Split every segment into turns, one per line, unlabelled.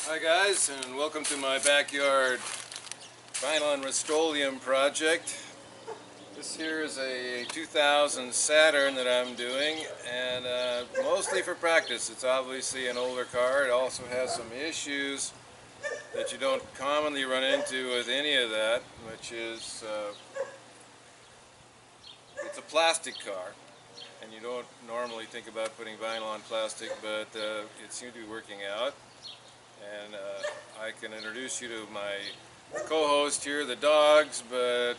Hi guys, and welcome to my backyard vinyl and Rust-Oleum project. This here is a 2000 Saturn that I'm doing, and mostly for practice. It's obviously an older car. It also has some issues that you don't commonly run into with any of that, which is it's a plastic car, and you don't normally think about putting vinyl on plastic, but it seemed to be working out. And I can introduce you to my co-host here, the dogs, but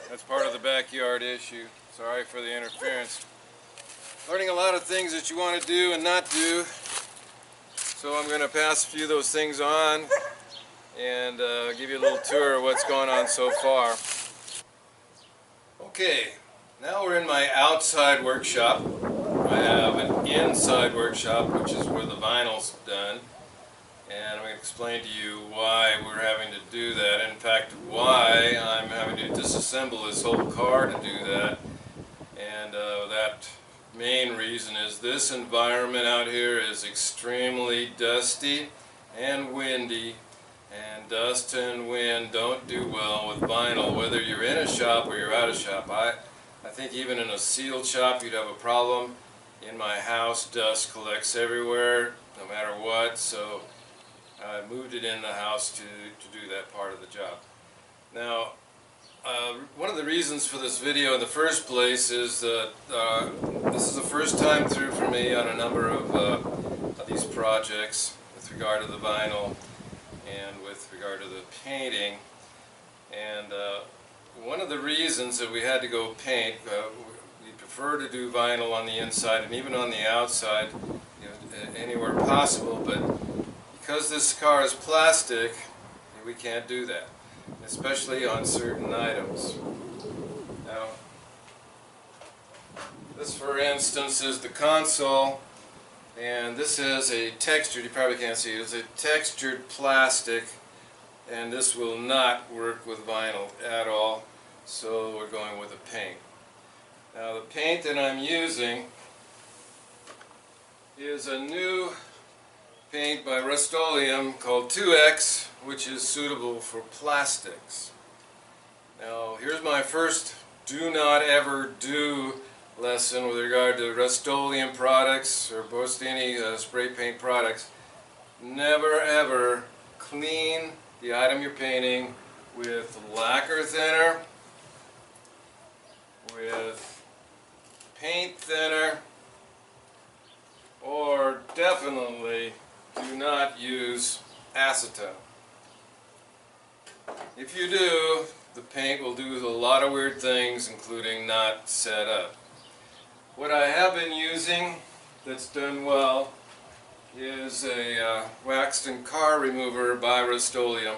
that's part of the backyard issue. Sorry for the interference. Learning a lot of things that you want to do and not do, so I'm going to pass a few of those things on and give you a little tour of what's going on so far. Okay, now we're in my outside workshop. I have an inside workshop, which is where the vinyl's done. And I'm going to explain to you why we're having to do that. In fact, why I'm having to disassemble this whole car to do that. And that main reason is this environment out here is extremely dusty and windy. And dust and wind don't do well with vinyl, whether you're in a shop or you're out of shop. I think even in a sealed shop you'd have a problem. In my house, dust collects everywhere, no matter what. So I moved it in the house to do that part of the job. Now, one of the reasons for this video in the first place is that this is the first time through for me on a number of these projects with regard to the vinyl and with regard to the painting. And one of the reasons that we had to go paint, we prefer to do vinyl on the inside and even on the outside, you know, anywhere possible, but because this car is plastic, we can't do that, especially on certain items. Now, this for instance is the console, and this is a textured, you probably can't see it, it's a textured plastic, and this will not work with vinyl at all, so we're going with a paint. Now the paint that I'm using is a new paint by Rust-Oleum called 2X, which is suitable for plastics. Now here's my first do not ever do lesson with regard to Rust-Oleum products or most any spray paint products. Never ever clean the item you're painting with lacquer thinner, with paint thinner, or definitely do not use acetone. If you do, the paint will do a lot of weird things, including not set up. What I have been using that's done well is a waxed and car remover by Rustoleum,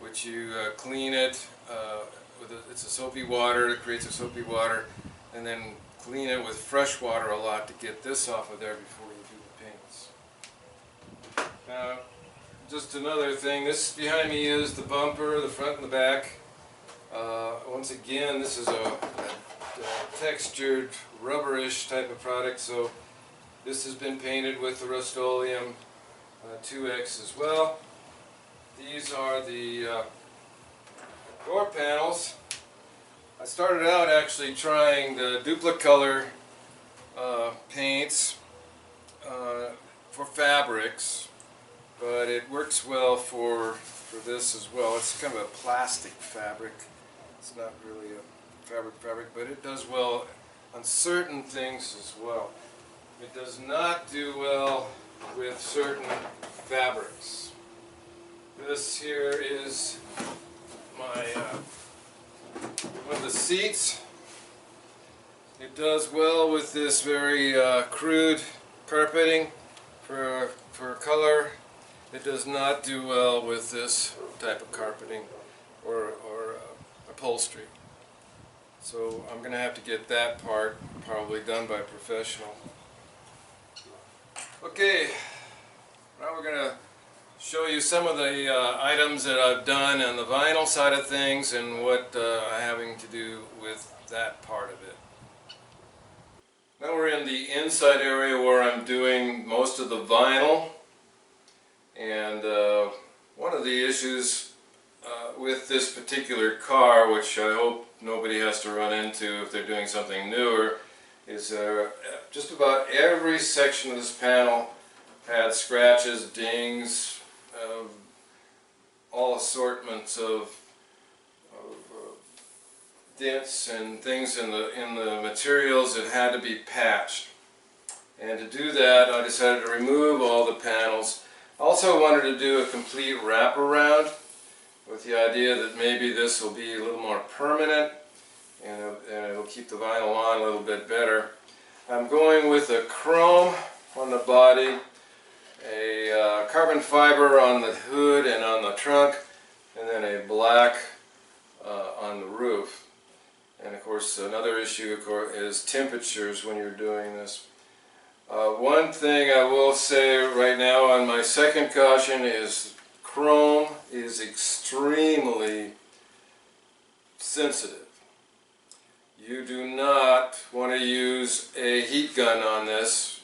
which you clean it with it's a soapy water, it creates a soapy water, and then clean it with fresh water a lot to get this off of there before you do the paints. Now, just another thing, this behind me is the bumper, the front and the back. Once again, this is a textured, rubberish type of product, so this has been painted with the Rustoleum 2X as well. These are the door panels. I started out actually trying the Duplicolor paints for fabrics, but it works well for this as well. It's kind of a plastic fabric. It's not really a fabric, but it does well on certain things as well. It does not do well with certain fabrics. This here is my one of the seats. It does well with this very crude carpeting for color. It does not do well with this type of carpeting or upholstery. So I'm going to have to get that part probably done by a professional. Okay, now we're going to show you some of the items that I've done on the vinyl side of things and what I'm having to do with that part of it. Now we're in the inside area where I'm doing most of the vinyl. And one of the issues with this particular car, which I hope nobody has to run into if they're doing something newer, is just about every section of this panel had scratches, dings, all assortments of dents and things in the materials that had to be patched. And to do that, I decided to remove all the panels. I also wanted to do a complete wraparound with the idea that maybe this will be a little more permanent and it'll keep the vinyl on a little bit better. I'm going with a chrome on the body, a carbon fiber on the hood and on the trunk, and then a black on the roof. And of course, another issue is temperatures when you're doing this. One thing I will say right now on my second caution is chrome is extremely sensitive. You do not want to use a heat gun on this.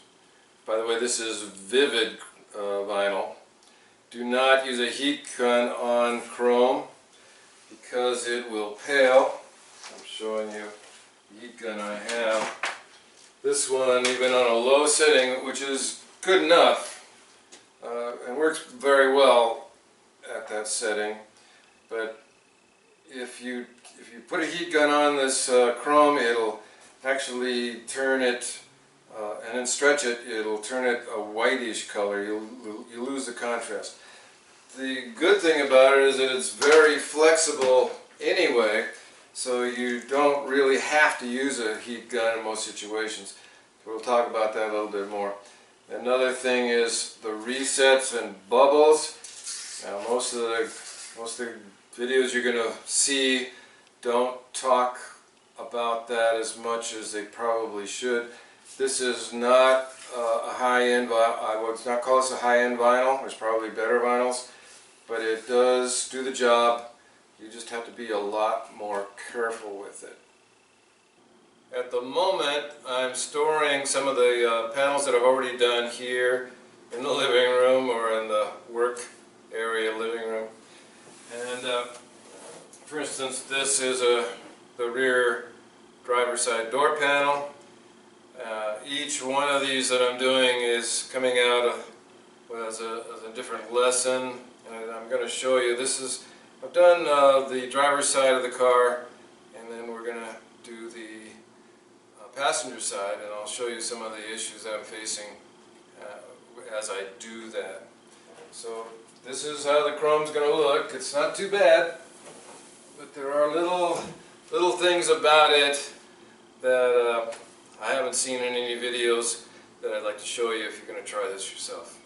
By the way, this is vivid vinyl. Do not use a heat gun on chrome because it will pale. I'm showing you the heat gun I have. This one, even on a low setting, which is good enough and works very well at that setting, but if you put a heat gun on this chrome, it'll actually turn it and then stretch it. It'll turn it a whitish color. You lose the contrast. The good thing about it is that it's very flexible anyway, so you don't really have to use a heat gun in most situations. We'll talk about that a little bit more. Another thing is the resets and bubbles. Now, most of the videos you're going to see don't talk about that as much as they probably should. This is not a high-end vinyl. I would not call this a high-end vinyl. There's probably better vinyls, but it does do the job. You just have to be a lot more careful with it. At the moment, I'm storing some of the panels that I've already done here in the living room or in the work area living room. And for instance, this is the rear driver's side door panel. Each one of these that I'm doing is coming out as a different lesson, and I'm going to show you. I've done the driver's side of the car, and then we're going to do the passenger side, and I'll show you some of the issues that I'm facing as I do that. So this is how the chrome's going to look. It's not too bad, but there are little things about it that I haven't seen in any videos that I'd like to show you if you're going to try this yourself.